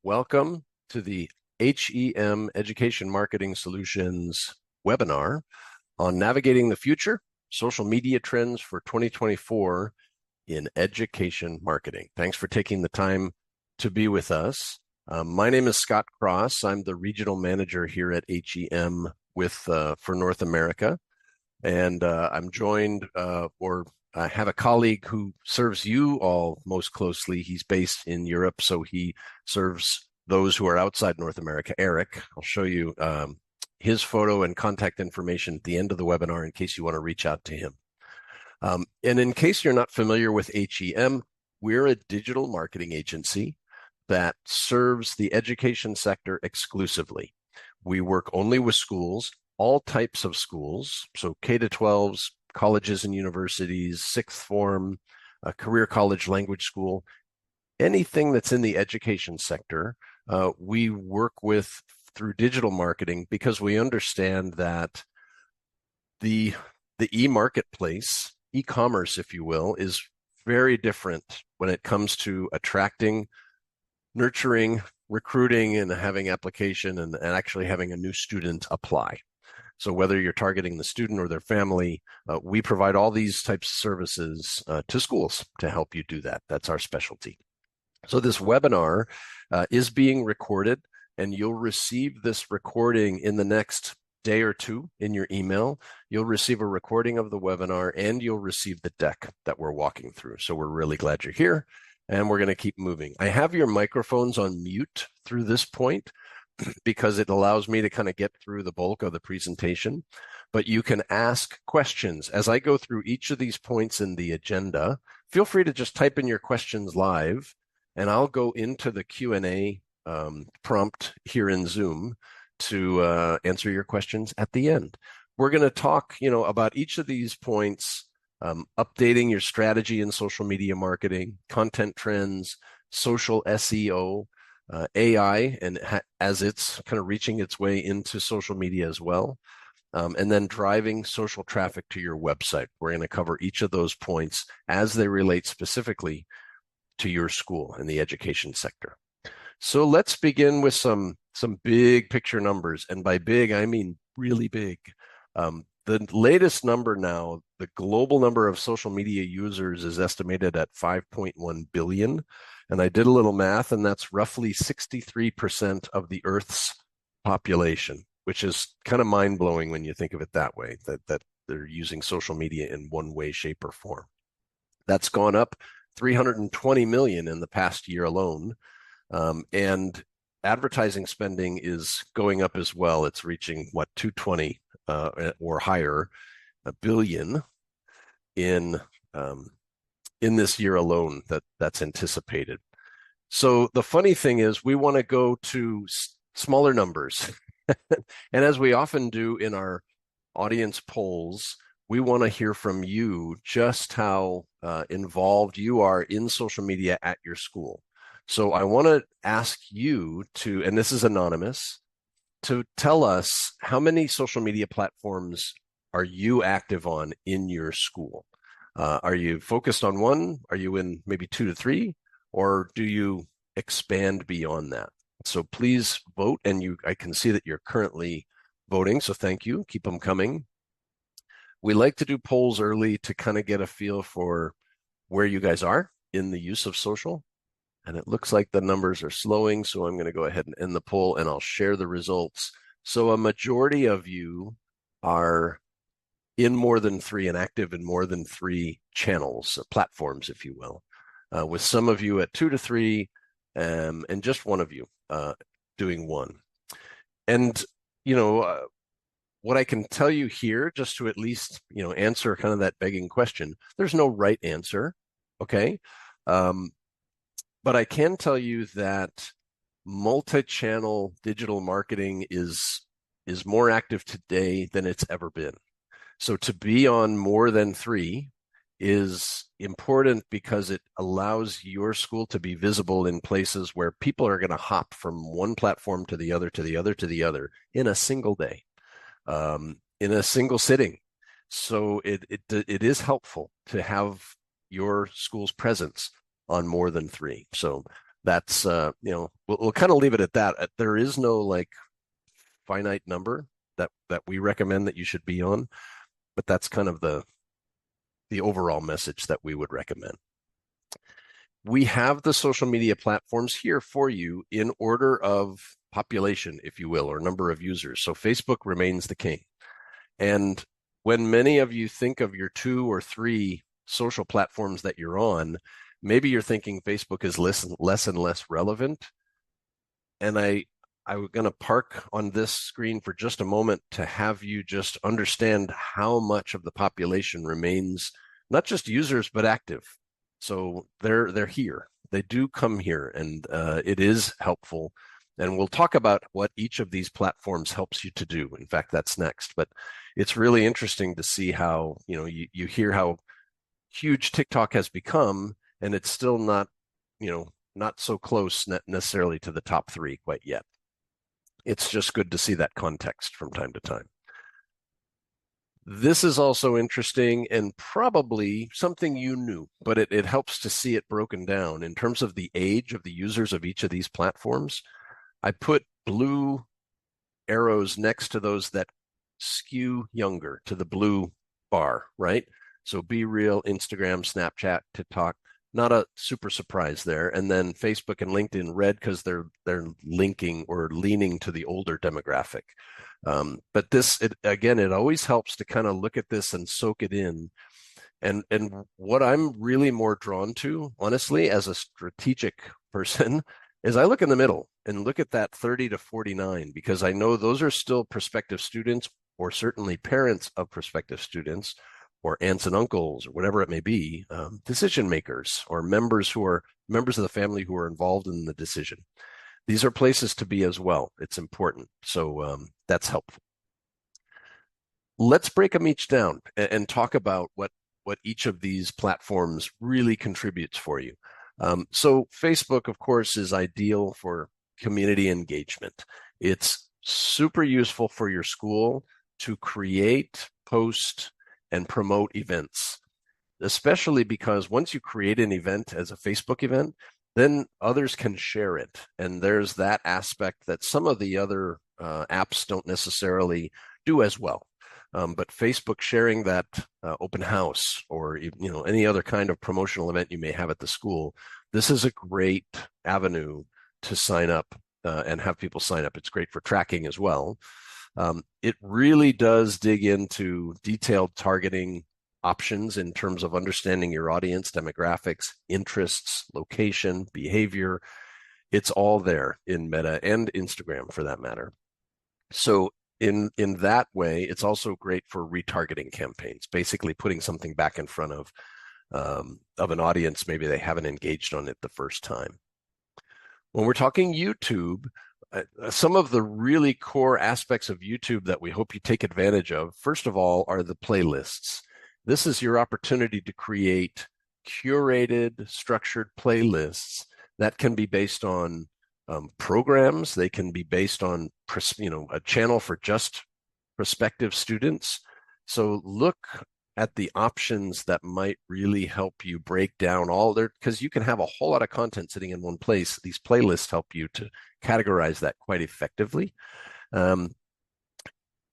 Welcome to the HEM Education Marketing Solutions webinar on navigating the future, social media trends for 2024 in education marketing. Thanks for taking the time to be with us. My name is Scott Cross. I'm the regional manager here at HEM for North America. And I'm joined, I have a colleague who serves you all most closely. He's based in Europe, so he serves those who are outside North America. Eric, I'll show you his photo and contact information at the end of the webinar in case you want to reach out to him. And in case you're not familiar with HEM, we're a digital marketing agency that serves the education sector exclusively. We work only with schools, all types of schools, so K-12s, colleges and universities, sixth form, career college language school, anything that's in the education sector, we work with through digital marketing because we understand that the e-marketplace, e-commerce, if you will, is very different when it comes to attracting, nurturing, recruiting, and having application and actually having a new student apply. So whether you're targeting the student or their family, we provide all these types of services to schools to help you do that. That's our specialty. So this webinar is being recorded, and you'll receive this recording in the next day or two in your email. You'll receive a recording of the webinar, and you'll receive the deck that we're walking through. So we're really glad you're here, and we're going to keep moving. I have your microphones on mute through this point, because it allows me to kind of get through the bulk of the presentation, but you can ask questions. As I go through each of these points in the agenda, feel free to just type in your questions live, and I'll go into the Q&A prompt here in Zoom to answer your questions at the end. We're going to talk, about each of these points, updating your strategy in social media marketing, content trends, social SEO, AI, and as it's kind of reaching its way into social media as well, and then driving social traffic to your website. We're going to cover each of those points as they relate specifically to your school and the education sector. So let's begin with some big picture numbers, and by big I mean really big. The latest number now, the global number of social media users is estimated at 5.1 billion. And I did a little math, and that's roughly 63% of the Earth's population, which is kind of mind-blowing when you think of it that way, that they're using social media in one way, shape, or form. That's gone up 320 million in the past year alone. And advertising spending is going up as well. It's reaching, 220 or higher, a billion in this year alone that's anticipated. So the funny thing is we want to go to smaller numbers. And as we often do in our audience polls, we want to hear from you just how involved you are in social media at your school. So I want to ask you to, and this is anonymous, to tell us how many social media platforms are you active on in your school? Are you focused on one? Are you in maybe 2 to 3? Or do you expand beyond that? So please vote, and I can see that you're currently voting, so thank you. Keep them coming. We like to do polls early to kind of get a feel for where you guys are in the use of social. And it looks like the numbers are slowing, so I'm going to go ahead and end the poll, and I'll share the results. So a majority of you are in more than 3 and active in more than 3 channels, platforms, if you will, with some of you at 2 to 3, and just one of you doing 1. And, what I can tell you here, just to at least, answer kind of that begging question, there's no right answer, okay? But I can tell you that multi-channel digital marketing is more active today than it's ever been. So to be on more than 3 is important because it allows your school to be visible in places where people are going to hop from one platform to the other, to the other, to the other in a single day, in a single sitting. So it is helpful to have your school's presence on more than 3. So That's we'll kind of leave it at that. There is no like finite number that we recommend that you should be on, but that's kind of the overall message that we would recommend. We have the social media platforms here for you in order of population, if you will, or number of users. So Facebook remains the king. And when many of you think of your 2 or 3 social platforms that you're on, maybe you're thinking Facebook is less and less relevant. And I'm going to park on this screen for just a moment to have you just understand how much of the population remains not just users, but active. So they're here. They do come here, and it is helpful. And we'll talk about what each of these platforms helps you to do. In fact, that's next. But it's really interesting to see how, you hear how huge TikTok has become, and it's still not, not so close necessarily to the top 3 quite yet. It's just good to see that context from time to time. This is also interesting and probably something you knew, but it helps to see it broken down in terms of the age of the users of each of these platforms. I put blue arrows next to those that skew younger to the blue bar, right? So Be Real, Instagram, Snapchat, TikTok, not a super surprise there. And then Facebook and LinkedIn red because they're linking or leaning to the older demographic. But this, it always helps to kind of look at this and soak it in. And what I'm really more drawn to, honestly, as a strategic person, is I look in the middle and look at that 30 to 49, because I know those are still prospective students, or certainly parents of prospective students, or aunts and uncles, or whatever it may be, decision makers, or members of the family who are involved in the decision. These are places to be as well. It's important. So that's helpful. Let's break them each down and talk about what each of these platforms really contributes for you. So Facebook, of course, is ideal for community engagement. It's super useful for your school to create, post, and promote events, especially because once you create an event as a Facebook event, then others can share it. And there's that aspect that some of the other apps don't necessarily do as well. But Facebook sharing that open house, or any other kind of promotional event you may have at the school, this is a great avenue to sign up and have people sign up. It's great for tracking as well. It really does dig into detailed targeting options in terms of understanding your audience, demographics, interests, location, behavior. It's all there in Meta and Instagram for that matter. So in that way, it's also great for retargeting campaigns, basically putting something back in front of an audience maybe they haven't engaged on it the first time. When we're talking YouTube, some of the really core aspects of YouTube that we hope you take advantage of, first of all, are the playlists. This is your opportunity to create curated, structured playlists that can be based on programs. They can be based on, a channel for just prospective students. So look at the options that might really help you break down all there, because you can have a whole lot of content sitting in one place. These playlists help you to categorize that quite effectively.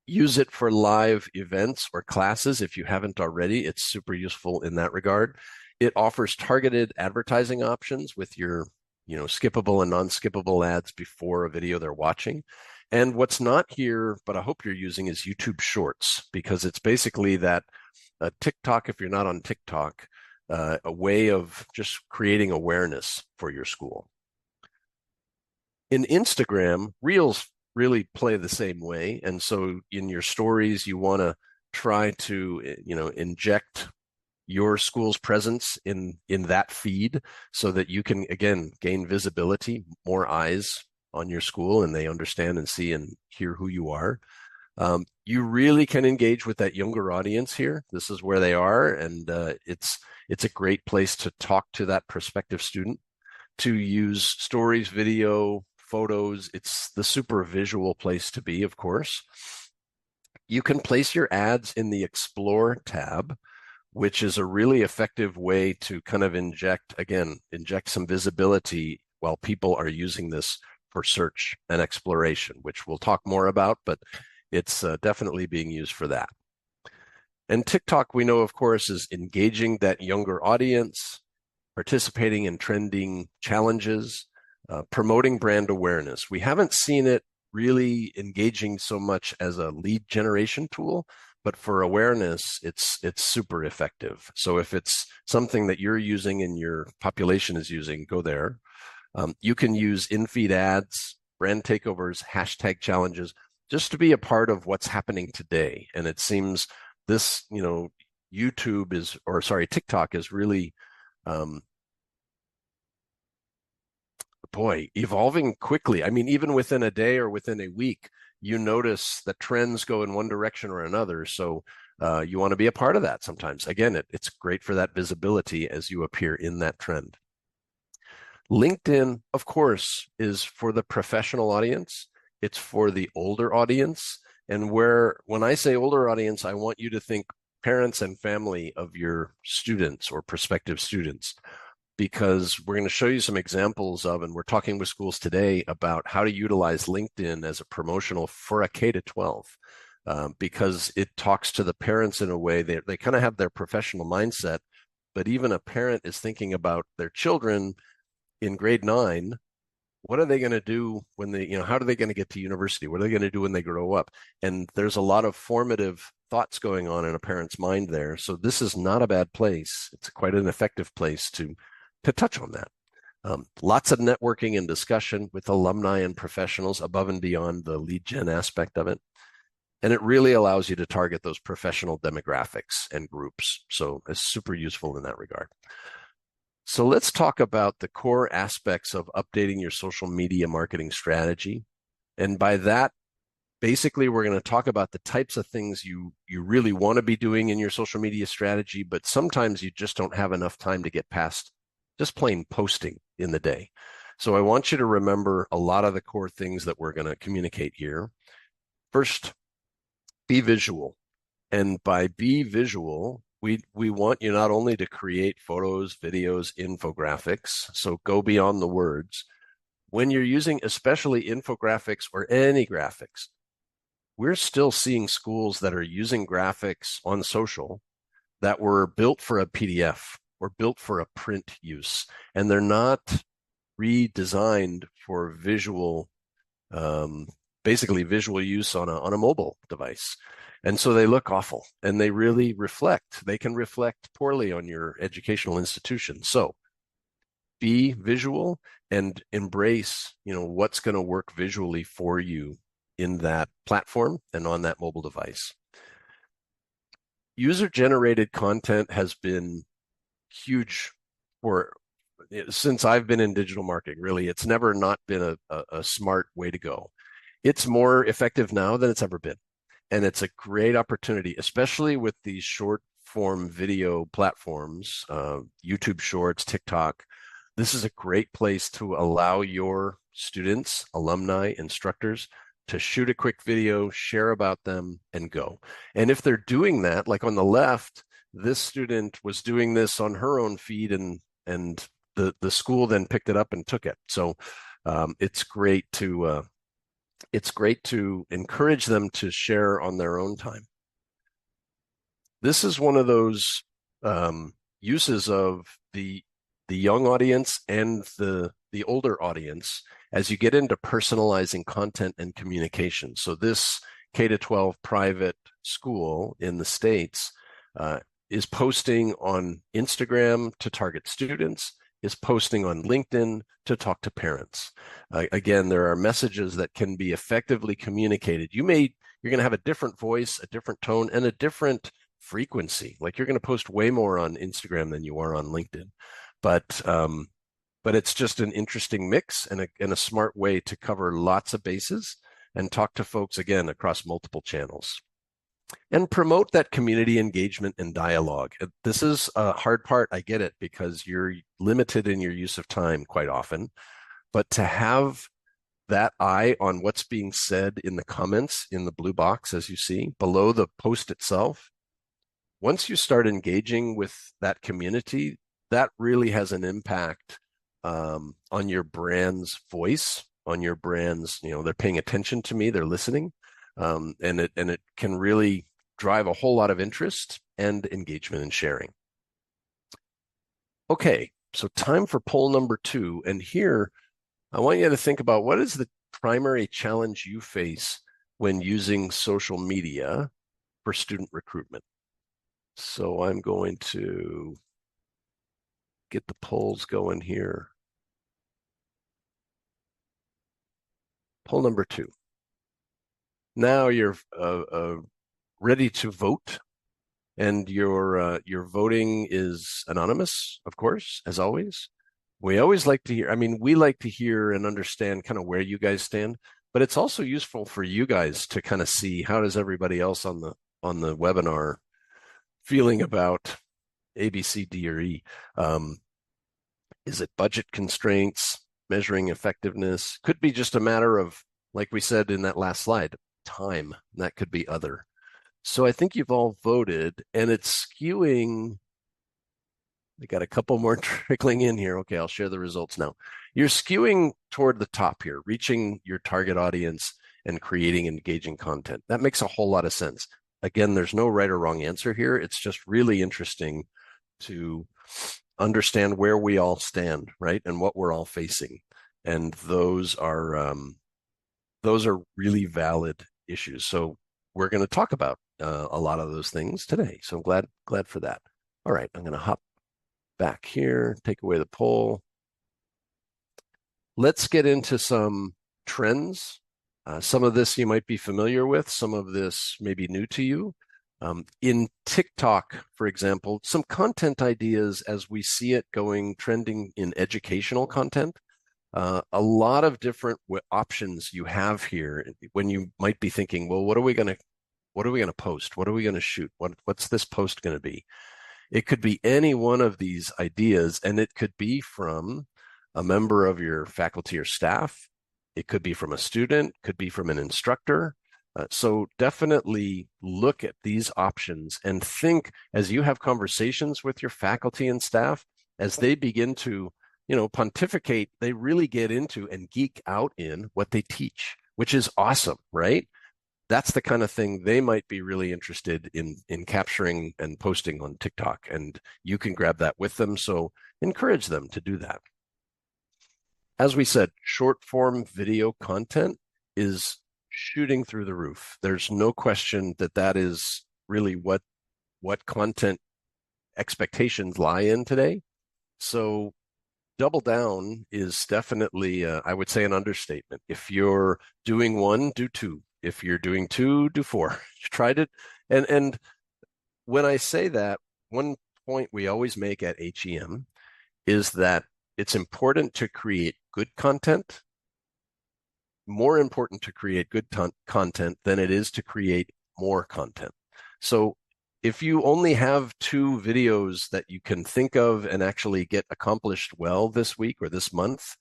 Use it for live events or classes if you haven't already. It's super useful in that regard. It offers targeted advertising options with your, skippable and non-skippable ads before a video they're watching. And what's not here, but I hope you're using, is YouTube Shorts, because it's basically that TikTok, if you're not on TikTok, a way of just creating awareness for your school. In Instagram, Reels really play the same way. And so in your stories, you want to try to, inject your school's presence in that feed so that you can, again, gain visibility, more eyes on your school, and they understand and see and hear who you are. You really can engage with that younger audience here. This is where they are, and it's a great place to talk to that prospective student, to use stories, video, photos. It's the super visual place to be, of course. You can place your ads in the Explore tab, which is a really effective way to kind of inject some visibility while people are using this for search and exploration, which we'll talk more about, but it's definitely being used for that. And TikTok, we know, of course, is engaging that younger audience, participating in trending challenges, promoting brand awareness. We haven't seen it really engaging so much as a lead generation tool, but for awareness, it's super effective. So if it's something that you're using and your population is using, go there. You can use in-feed ads, brand takeovers, hashtag challenges, just to be a part of what's happening today. And it seems this, TikTok is really, evolving quickly. I mean, even within a day or within a week, you notice that trends go in one direction or another. So you want to be a part of that sometimes. Again, it's great for that visibility as you appear in that trend. LinkedIn, of course, is for the professional audience. It's for the older audience. And when I say older audience, I want you to think parents and family of your students or prospective students, because we're going to show you some examples of, and we're talking with schools today about how to utilize LinkedIn as a promotional for a K-12, because it talks to the parents in a way they kind of have their professional mindset, but even a parent is thinking about their children in grade 9. What are they going to do when how are they going to get to university? What are they going to do when they grow up? And there's a lot of formative thoughts going on in a parent's mind there. So this is not a bad place. It's quite an effective place to touch on that. Lots of networking and discussion with alumni and professionals above and beyond the lead gen aspect of it. And it really allows you to target those professional demographics and groups. So it's super useful in that regard. So let's talk about the core aspects of updating your social media marketing strategy. And by that, basically, we're going to talk about the types of things you really want to be doing in your social media strategy, but sometimes you just don't have enough time to get past just plain posting in the day. So I want you to remember a lot of the core things that we're going to communicate here. First, be visual. And by be visual, we want you not only to create photos, videos, infographics, so go beyond the words. When you're using especially infographics or any graphics, we're still seeing schools that are using graphics on social that were built for a PDF or built for a print use, and they're not redesigned for visual, basically visual use on a mobile device. And so they look awful, and they really they can reflect poorly on your educational institution. So be visual and embrace, what's going to work visually for you in that platform and on that mobile device. User-generated content has been huge since I've been in digital marketing. Really, it's never not been a smart way to go. It's more effective now than it's ever been. And it's a great opportunity, especially with these short form video platforms, YouTube Shorts, TikTok. This is a great place to allow your students, alumni, instructors to shoot a quick video, share about them, and go. And if they're doing that, like on the left, this student was doing this on her own feed, and the school then picked it up and took it. So it's great to encourage them to share on their own time. This is one of those uses of the young audience and the older audience as you get into personalizing content and communication. So this K-12 private school in the States is posting on Instagram to target students, is posting on LinkedIn to talk to parents. Again, there are messages that can be effectively communicated. You're going to have a different voice, a different tone, and a different frequency. Like you're going to post way more on Instagram than you are on LinkedIn. But it's just an interesting mix and a smart way to cover lots of bases and talk to folks, again, across multiple channels. And promote that community engagement and dialogue. This is a hard part, I get it, because you're limited in your use of time quite often. But to have that eye on what's being said in the comments in the blue box, as you see, below the post itself, once you start engaging with that community, that really has an impact on your brand's voice, on your brand's, they're paying attention to me, they're listening, and it can really drive a whole lot of interest and engagement and sharing. Okay, so time for poll number 2. And here, I want you to think about what is the primary challenge you face when using social media for student recruitment. So I'm going to get the polls going here. Poll number 2. Now you're ready to vote, and your voting is anonymous, of course, as always. We always like to hear, we like to hear and understand kind of where you guys stand, but it's also useful for you guys to kind of see how does everybody else on the webinar feeling about A, B, C, D, or E. Is it budget constraints, measuring effectiveness? Could be just a matter of, like we said in that last slide, time. That could be other. So I think you've all voted, and it's skewing. We got a couple more trickling in here. Okay, I'll share the results now. You're skewing toward the top here, reaching your target audience and creating engaging content. That makes a whole lot of sense. Again, there's no right or wrong answer here. It's just really interesting to understand where we all stand, right? And what we're all facing. And those are really valid issues. So we're going to talk about a lot of those things today. So I'm glad for that. All right, I'm going to hop back here, take away the poll. Let's get into some trends. Some of this you might be familiar with, some of this may be new to you. In TikTok, for example, some content ideas as we see it trending in educational content. A lot of different options you have here when you might be thinking, well, what are we going to post? What are we going to shoot? What's this post going to be? It could be any one of these ideas, and it could be from a member of your faculty or staff. It could be from a student, could be from an instructor. So definitely look at these options and think as you have conversations with your faculty and staff, as they begin to, pontificate, they really get into and geek out in what they teach, which is awesome, right? That's the kind of thing they might be really interested in capturing and posting on TikTok, and you can grab that with them. So encourage them to do that. As we said, short form video content is shooting through the roof. There's no question that is really what content expectations lie in today. So double down is definitely, I would say, an understatement. If you're doing 1, do 2. If you're doing 2, do 4. Tried it. And when I say that, one point we always make at HEM is that it's important to create good content, more important to create good content than it is to create more content. So if you only have 2 videos that you can think of and actually get accomplished well this week or this month,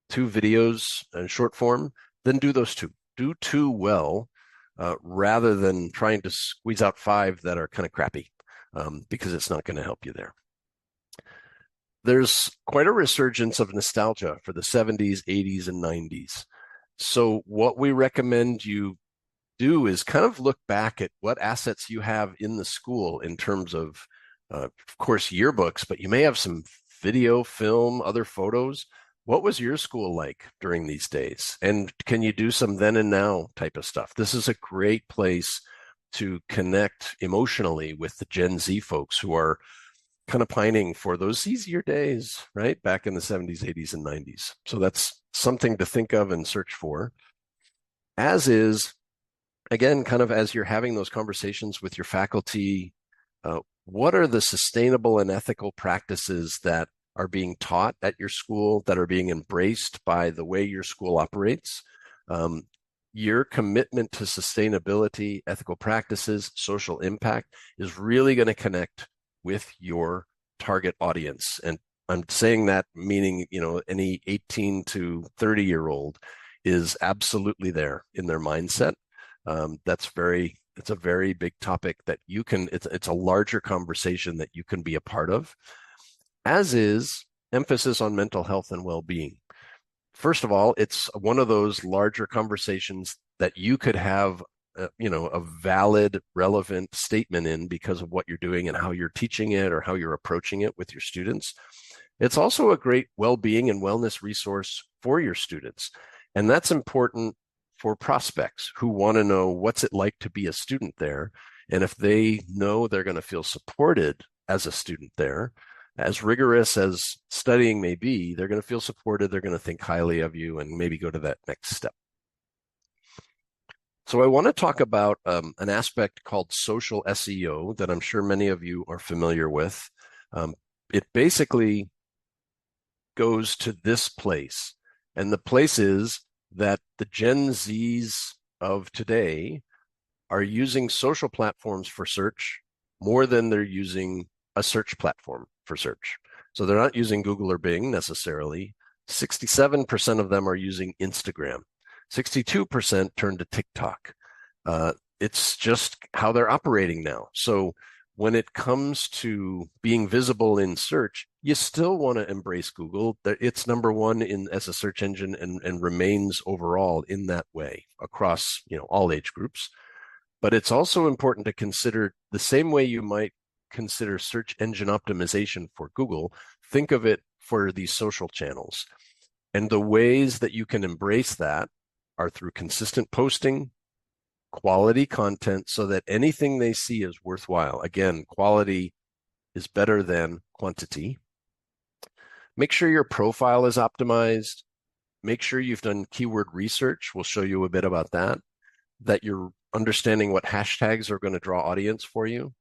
2 videos in short form, then do those 2. Do 2 well, rather than trying to squeeze out 5 that are kind of crappy, because it's not going to help you there. There's quite a resurgence of nostalgia for the 70s, 80s, and 90s. So what we recommend you do is kind of look back at what assets you have in the school in terms of course, yearbooks, but you may have some video, film, other photos. What was your school like during these days? And can you do some then and now type of stuff? This is a great place to connect emotionally with the Gen Z folks who are kind of pining for those easier days, right? Back in the 70s, 80s, and 90s. So that's something to think of and search for. As is, again, kind of as you're having those conversations with your faculty, what are the sustainable and ethical practices that are being taught at your school, that are being embraced by the way your school operates? Your commitment to sustainability, ethical practices, social impact is really going to connect with your target audience. And I'm saying that meaning, any 18 to 30-year-old is absolutely there in their mindset. It's a very big topic that it's a larger conversation that you can be a part of. As is, emphasis on mental health and well-being. First of all, it's one of those larger conversations that you could have a valid, relevant statement in because of what you're doing and how you're teaching it or how you're approaching it with your students. It's also a great well-being and wellness resource for your students. And that's important for prospects who want to know what's it like to be a student there. And if they know they're going to feel supported as a student there, as rigorous as studying may be, they're going to feel supported, they're going to think highly of you, and maybe go to that next step. So I want to talk about an aspect called social SEO that I'm sure many of you are familiar with. It basically goes to this place, and the place is that the Gen Zs of today are using social platforms for search more than they're using a search platform for search. So they're not using Google or Bing necessarily. 67% of them are using Instagram. 62% turn to TikTok. It's just how they're operating now. So when it comes to being visible in search, you still want to embrace Google. It's number one as a search engine and remains overall in that way across all age groups. But it's also important to consider the same way you might consider search engine optimization for Google, think of it for these social channels. And the ways that you can embrace that are through consistent posting, quality content, so that anything they see is worthwhile. Again, quality is better than quantity. Make sure your profile is optimized. Make sure you've done keyword research. We'll show you a bit about that. That you're understanding what hashtags are going to draw audience for you,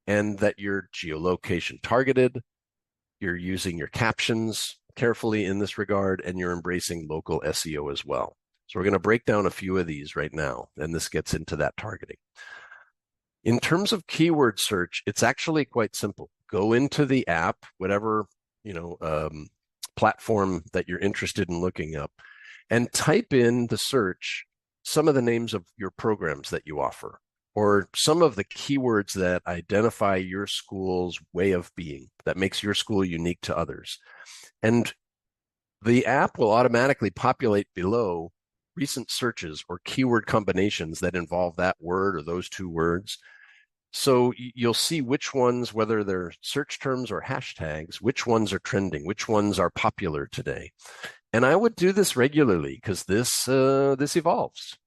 and that you're geolocation targeted. You're using your captions carefully in this regard, and you're embracing local SEO as well. So we're going to break down a few of these right now, and this gets into that targeting. In terms of keyword search, it's actually quite simple. Go into the app, whatever platform that you're interested in looking up, and type in the search some of the names of your programs that you offer, or some of the keywords that identify your school's way of being, that makes your school unique to others. And the app will automatically populate below recent searches or keyword combinations that involve that word or those two words. So you'll see which ones, whether they're search terms or hashtags, which ones are trending, which ones are popular today. And I would do this regularly because this evolves.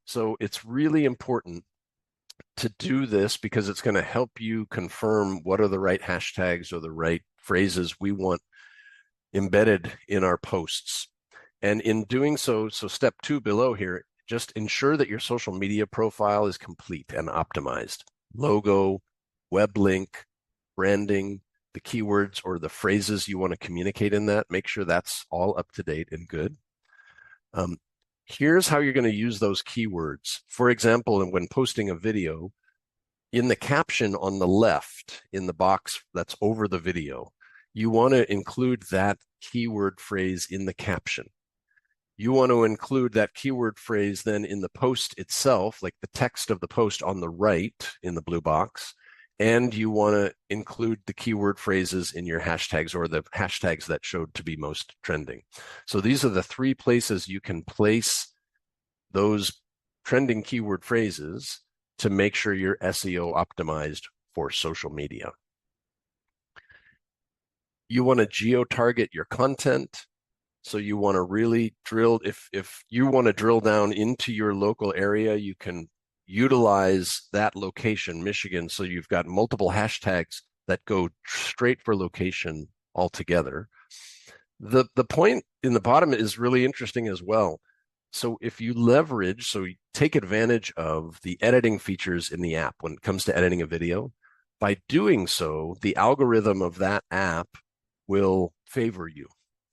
So it's really important to do this because it's going to help you confirm what are the right hashtags or the right phrases we want embedded in our posts. And in doing so step 2 below here, just ensure that your social media profile is complete and optimized. Logo, web link, branding, the keywords or the phrases you want to communicate in that, make sure that's all up to date and good. Here's how you're going to use those keywords. For example, when posting a video, in the caption on the left, in the box that's over the video, you want to include that keyword phrase in the caption. You want to include that keyword phrase then in the post itself, like the text of the post on the right in the blue box. And you want to include the keyword phrases in your hashtags or the hashtags that showed to be most trending. So these are the 3 places you can place those trending keyword phrases to make sure you're SEO optimized for social media. You want to geo-target your content. So you want to really drill, if you want to drill down into your local area, you can utilize that location, Michigan, so you've got multiple hashtags that go straight for location altogether. The point in the bottom is really interesting as well. So if you leverage, so you take advantage of the editing features in the app when it comes to editing a video, by doing so, the algorithm of that app will favor you.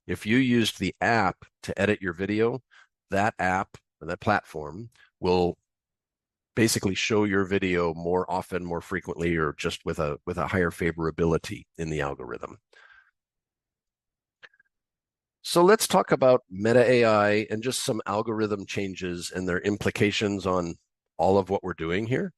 If you used the app to edit your video, that app or that platform will basically show your video more often, more frequently, or just with a higher favorability in the algorithm. So let's talk about Meta AI and just some algorithm changes and their implications on all of what we're doing here.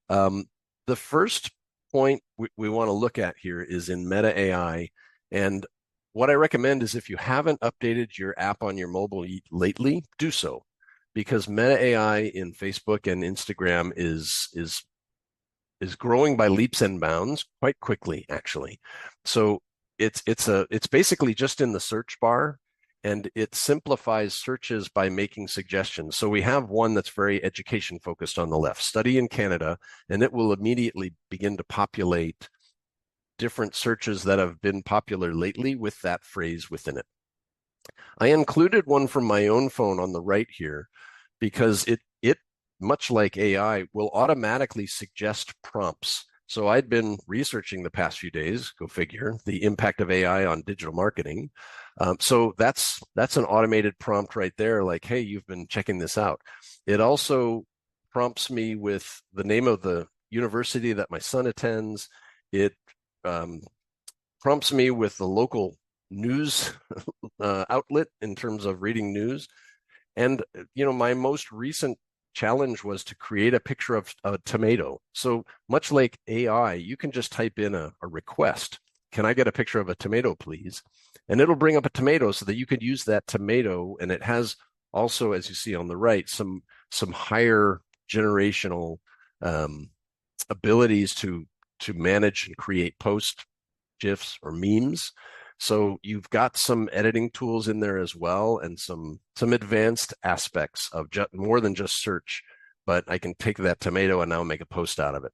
The first point we want to look at here is in Meta AI, and what I recommend is if you haven't updated your app on your mobile lately, do so, because Meta AI in Facebook and Instagram is growing by leaps and bounds quite quickly, actually. So it's basically just in the search bar, and it simplifies searches by making suggestions. So we have one that's very education focused on the left, study in Canada, and it will immediately begin to populate different searches that have been popular lately with that phrase within it. I included one from my own phone on the right here because it much like AI will automatically suggest prompts. So I'd been researching the past few days, go figure, the impact of AI on digital marketing. So that's an automated prompt right there, like, hey, you've been checking this out. It also prompts me with the name of the university that my son attends. It prompts me with the local news outlet in terms of reading news. And, my most recent challenge was to create a picture of a tomato. So much like AI, you can just type in a request. Can I get a picture of a tomato, please? And it'll bring up a tomato so that you could use that tomato. And it has also, as you see on the right, some higher generational abilities to manage and create posts, GIFs, or memes. So you've got some editing tools in there as well, and some advanced aspects of more than just search. But I can take that tomato and now make a post out of it.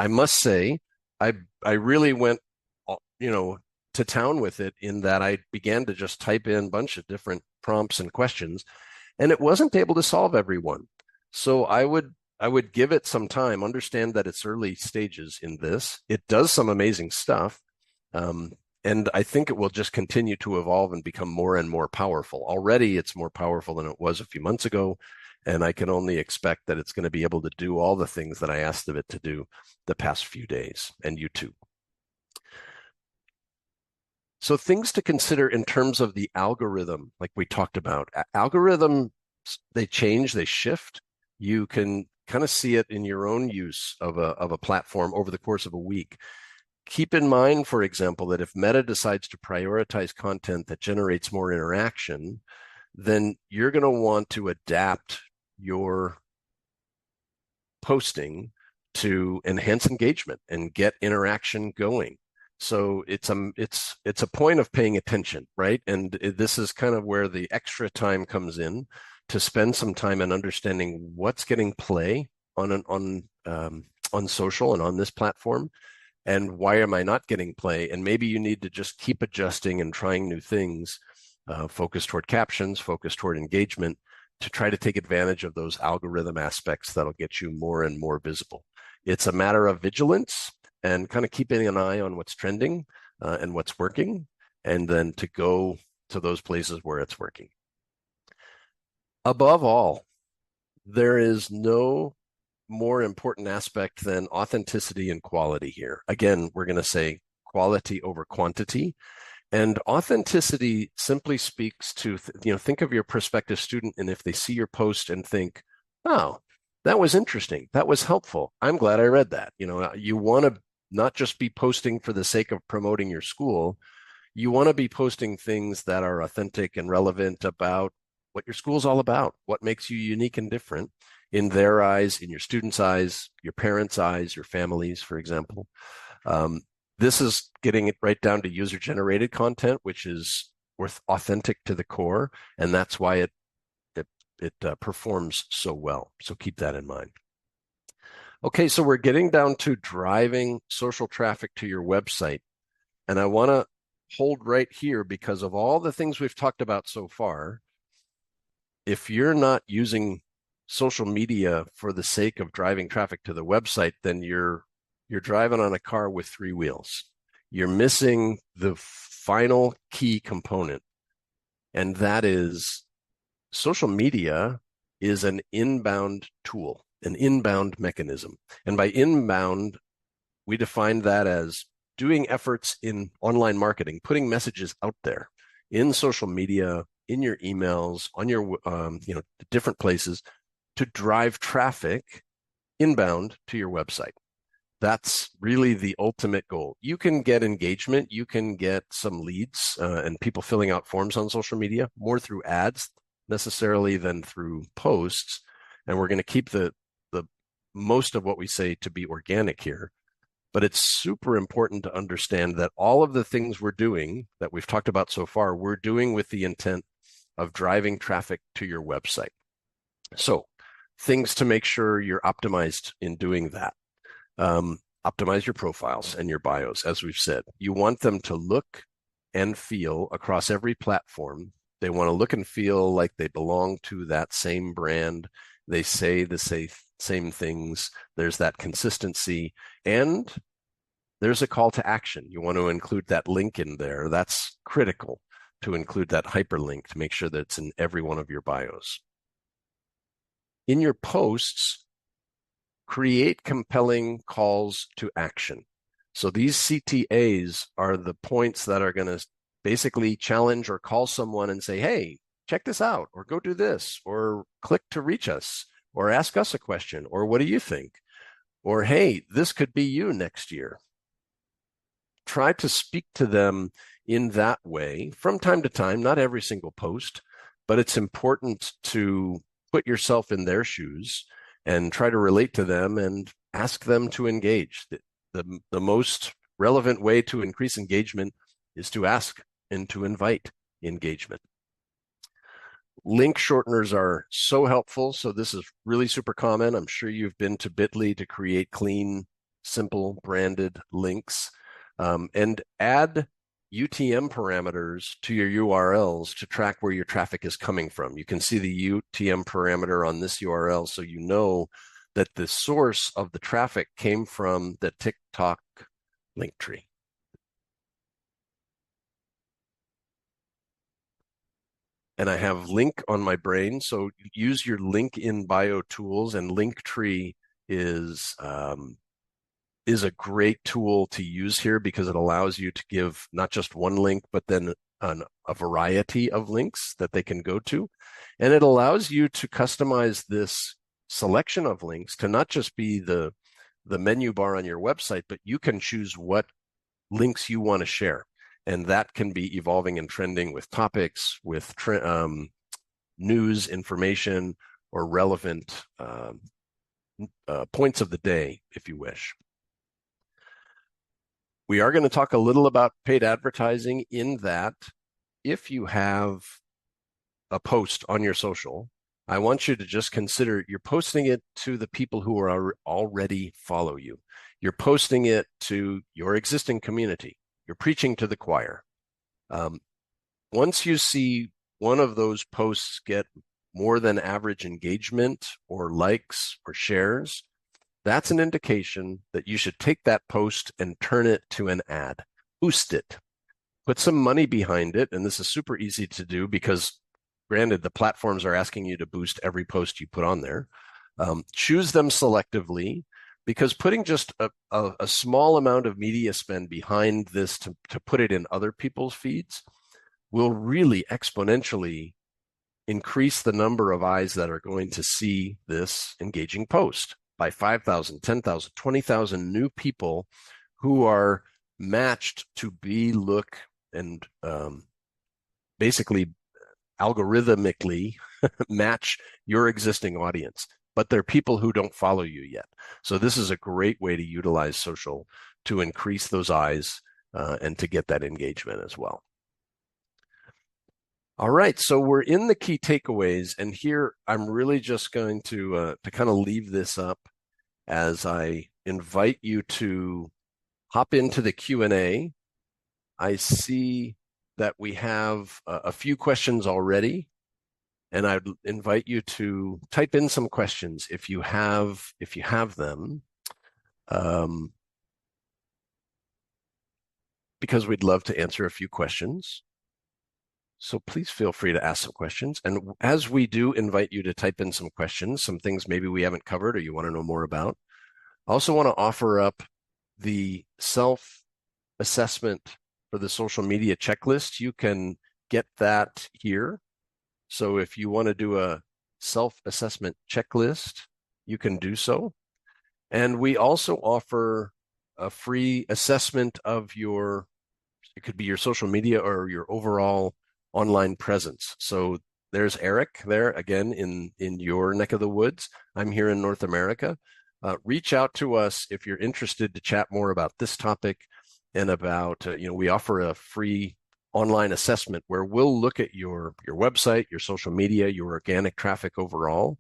I must say, I really went, to town with it, in that I began to just type in a bunch of different prompts and questions, and it wasn't able to solve every one. So I would give it some time, understand that it's early stages in this. It does some amazing stuff. And I think it will just continue to evolve and become more and more powerful. Already it's more powerful than it was a few months ago. And I can only expect that it's going to be able to do all the things that I asked of it to do the past few days, and you too. So things to consider in terms of the algorithm, like we talked about. Algorithms, they change, they shift. You can kind of see it in your own use of a platform over the course of a week. Keep in mind, for example, that if Meta decides to prioritize content that generates more interaction, then you're going to want to adapt your posting to enhance engagement and get interaction going. So it's a point of paying attention, right? And this is kind of where the extra time comes in, to spend some time in understanding what's getting play on social and on this platform, and why am I not getting play? And maybe you need to just keep adjusting and trying new things, focus toward captions, focus toward engagement, to try to take advantage of those algorithm aspects that'll get you more and more visible. It's a matter of vigilance and kind of keeping an eye on what's trending and what's working, and then to go to those places where it's working. Above all, there is no more important aspect than authenticity and quality here. Again, we're going to say quality over quantity. And authenticity simply speaks to, think of your prospective student, and if they see your post and think, oh, that was interesting, that was helpful, I'm glad I read that. You want to not just be posting for the sake of promoting your school. You want to be posting things that are authentic and relevant about what your school's all about, what makes you unique and different in their eyes, in your students' eyes, your parents' eyes, your families, for example. This is getting it right down to user-generated content, which is authentic to the core, and that's why it performs so well. So keep that in mind. Okay, so we're getting down to driving social traffic to your website, and I want to hold right here because of all the things we've talked about so far. If you're not using social media for the sake of driving traffic to the website, then you're driving on a car with three wheels. You're missing the final key component, and that is social media is an inbound tool, an inbound mechanism. And by inbound, we define that as doing efforts in online marketing, putting messages out there in social media, in your emails, on your different places, to drive traffic inbound to your website. That's really the ultimate goal. You can get engagement, you can get some leads and people filling out forms on social media more through ads necessarily than through posts. And we're going to keep the most of what we say to be organic here. But it's super important to understand that all of the things we're doing that we've talked about so far, we're doing with the intent of driving traffic to your website. So things to make sure you're optimized in doing that. Optimize your profiles and your bios, as we've said. You want them to look and feel across every platform. They want to look and feel like they belong to that same brand. They say the same things. There's that consistency. And there's a call to action. You want to include that link in there. That's critical to include that hyperlink to make sure that it's in every one of your bios. In your posts, create compelling calls to action. So these CTAs are the points that are going to basically challenge or call someone and say, hey, check this out, or go do this, or click to reach us, or ask us a question, or what do you think? Or, hey, this could be you next year. Try to speak to them in that way from time to time, not every single post, but it's important to put yourself in their shoes and try to relate to them and ask them to engage. The most relevant way to increase engagement is to ask and to invite engagement. Link shorteners are so helpful. So this is really super common. I'm sure you've been to Bitly to create clean, simple, branded links. And add UTM parameters to your URLs to track where your traffic is coming from. You can see the UTM parameter on this URL, so you know that the source of the traffic came from the TikTok link tree. And I have link on my brain, so use your link in bio tools, and Linktree is a great tool to use here because it allows you to give not just one link, but then a variety of links that they can go to. And it allows you to customize this selection of links to not just be the menu bar on your website, but you can choose what links you want to share. And that can be evolving and trending with topics, with news, information, or relevant points of the day, if you wish. We are going to talk a little about paid advertising in that if you have a post on your social, I want you to just consider you're posting it to the people who are already follow you. You're posting it to your existing community. You're preaching to the choir. Once you see one of those posts get more than average engagement or likes or shares, that's an indication that you should take that post and turn it to an ad. Boost it. Put some money behind it. And this is super easy to do because, granted, the platforms are asking you to boost every post you put on there. Choose them selectively, because putting just a small amount of media spend behind this to put it in other people's feeds will really exponentially increase the number of eyes that are going to see this engaging post by 5,000, 10,000, 20,000 new people who are matched to be, look, and basically algorithmically match your existing audience. But they're people who don't follow you yet. So this is a great way to utilize social to increase those eyes and to get that engagement as well. All right, so we're in the key takeaways, and here I'm really just going to kind of leave this up as I invite you to hop into the Q&A. I see that we have a few questions already, and I'd invite you to type in some questions if you have them, because we'd love to answer a few questions. So please feel free to ask some questions. And as we do invite you to type in some questions, some things maybe we haven't covered or you want to know more about, I also want to offer up the self-assessment for the social media checklist. You can get that here. So if you want to do a self-assessment checklist, you can do so. And we also offer a free assessment of it could be your social media or your overall online presence. So there's Eric there again in your neck of the woods. I'm here in North America. Reach out to us if you're interested to chat more about this topic and about, we offer a free online assessment where we'll look at your website, your social media, your organic traffic overall,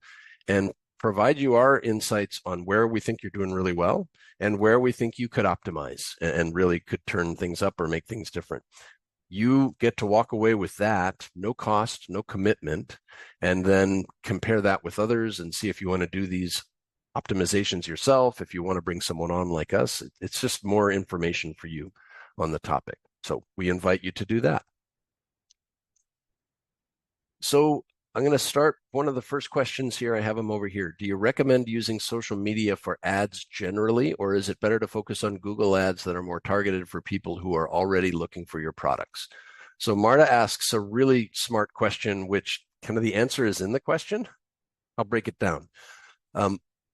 and provide you our insights on where we think you're doing really well and where we think you could optimize and really could turn things up or make things different. You get to walk away with that, no cost, no commitment, and then compare that with others and see if you want to do these optimizations yourself. If you want to bring someone on like us, it's just more information for you on the topic. So we invite you to do that. So I'm going to start one of the first questions here. I have them over here. Do you recommend using social media for ads generally, or is it better to focus on Google ads that are more targeted for people who are already looking for your products? So Marta asks a really smart question, which kind of the answer is in the question. I'll break it down.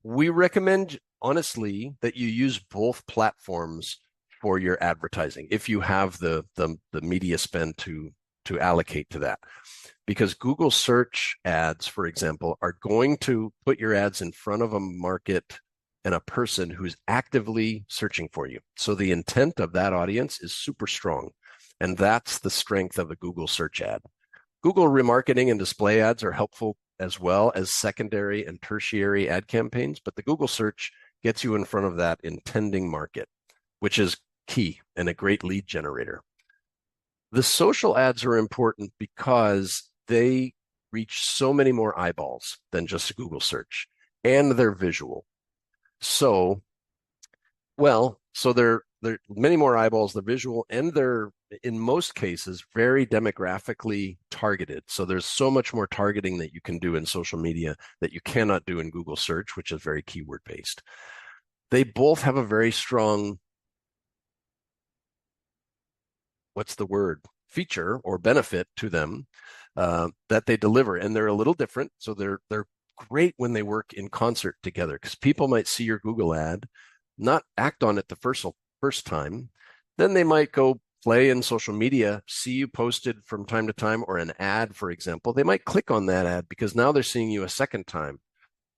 We recommend, honestly, that you use both platforms for your advertising if you have the media spend to allocate to that. Because Google search ads, for example, are going to put your ads in front of a market and a person who's actively searching for you. So the intent of that audience is super strong. And that's the strength of a Google search ad. Google remarketing and display ads are helpful as well as secondary and tertiary ad campaigns, but the Google search gets you in front of that intending market, which is key and a great lead generator. The social ads are important because they reach so many more eyeballs than just a Google search, and they're visual. So they're many more eyeballs, they're visual, and they're, in most cases, very demographically targeted. So there's so much more targeting that you can do in social media that you cannot do in Google search, which is very keyword based. They both have a very strong, feature or benefit to them that they deliver, and they're a little different. So they're great when they work in concert together, because people might see your Google ad, not act on it the first time, then they might go play in social media, see you posted from time to time, or an ad, for example. They might click on that ad because now they're seeing you a second time,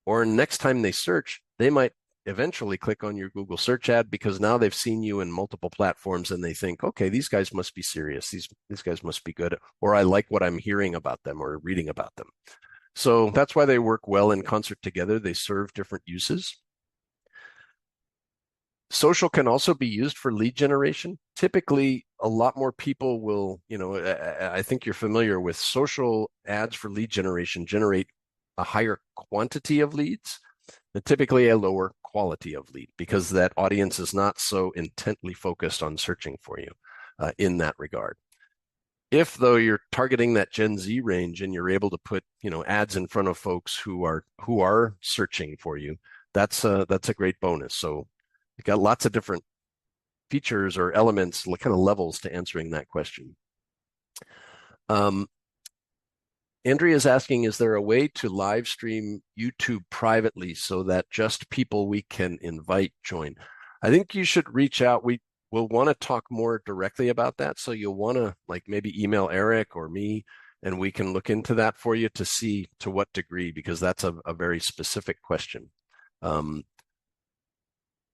or next time they search, they might eventually click on your Google search ad because now they've seen you in multiple platforms and they think, okay, these guys must be serious. These guys must be good, or I like what I'm hearing about them or reading about them. So that's why they work well in concert together. They serve different uses. Social can also be used for lead generation. Typically, a lot more people will, I think you're familiar with social ads for lead generation, generate a higher quantity of leads, but typically a lower quality of lead, because that audience is not so intently focused on searching for you in that regard. If, though, you're targeting that Gen Z range and you're able to put, ads in front of folks who are searching for you, that's a great bonus. So you've got lots of different features or elements, kind of levels to answering that question. Andrea is asking, is there a way to live stream YouTube privately so that just people we can invite join? I think you should reach out. We will want to talk more directly about that. So you'll want to maybe email Eric or me, and we can look into that for you to see to what degree, because that's a very specific question.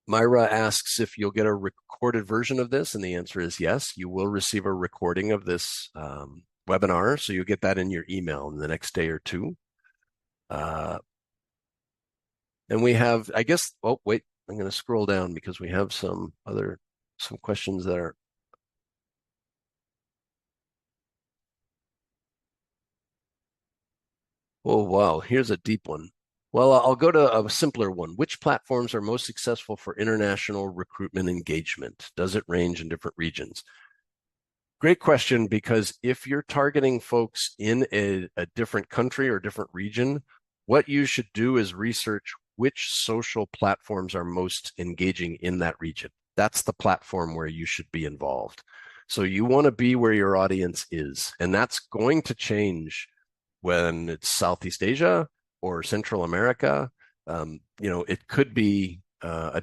Myra asks if you'll get a recorded version of this, and the answer is yes. You will receive a recording of this webinar, so you'll get that in your email in the next day or two. And we have, I guess, oh, wait, I'm going to scroll down because we have some questions that are. Oh, wow, here's a deep one. Well, I'll go to a simpler one. Which platforms are most successful for international recruitment engagement? Does it range in different regions? Great question, because if you're targeting folks in a different country or different region, what you should do is research which social platforms are most engaging in that region. That's the platform where you should be involved. So you want to be where your audience is, and that's going to change when it's Southeast Asia or Central America. It could be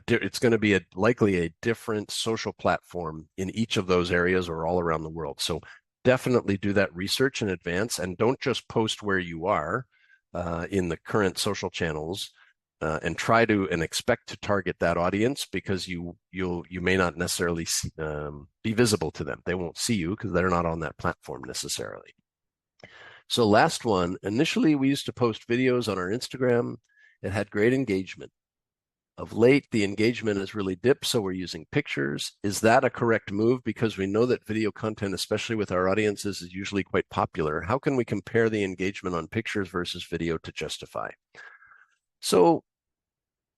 it's going to be likely a different social platform in each of those areas or all around the world. So definitely do that research in advance, and don't just post where you are in the current social channels, and try to and expect to target that audience, because you may not necessarily be visible to them. They won't see you because they're not on that platform necessarily. So last one, initially we used to post videos on our Instagram. It had great engagement. Of late, the engagement has really dipped, so we're using pictures. Is that a correct move? Because we know that video content, especially with our audiences, is usually quite popular. How can we compare the engagement on pictures versus video to justify? So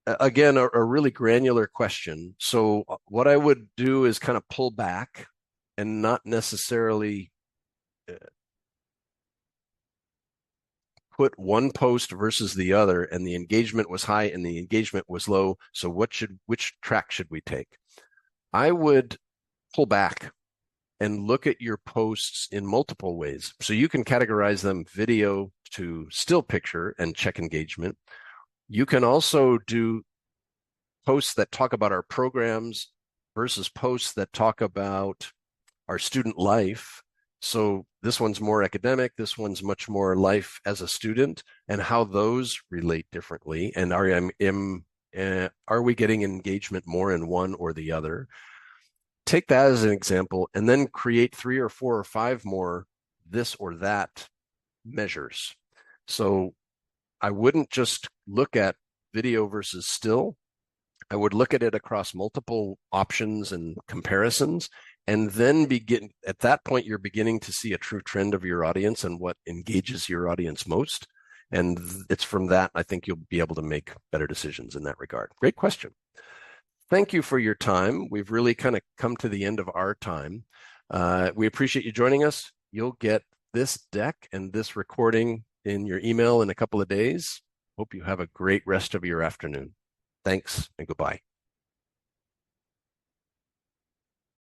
again, a really granular question. So what I would do is kind of pull back and not necessarily put one post versus the other, and the engagement was high and the engagement was low. So which track should we take? I would pull back and look at your posts in multiple ways. So you can categorize them video to still picture and check engagement. You can also do posts that talk about our programs versus posts that talk about our student life. So this one's more academic, this one's much more life as a student, and how those relate differently. And are we getting engagement more in one or the other? Take that as an example, and then create 3 or 4 or 5 more this or that measures. So I wouldn't just look at video versus still. I would look at it across multiple options and comparisons, and then at that point, you're beginning to see a true trend of your audience and what engages your audience most. And it's from that, I think you'll be able to make better decisions in that regard. Great question. Thank you for your time. We've really kind of come to the end of our time. We appreciate you joining us. You'll get this deck and this recording in your email in a couple of days. Hope you have a great rest of your afternoon. Thanks and goodbye.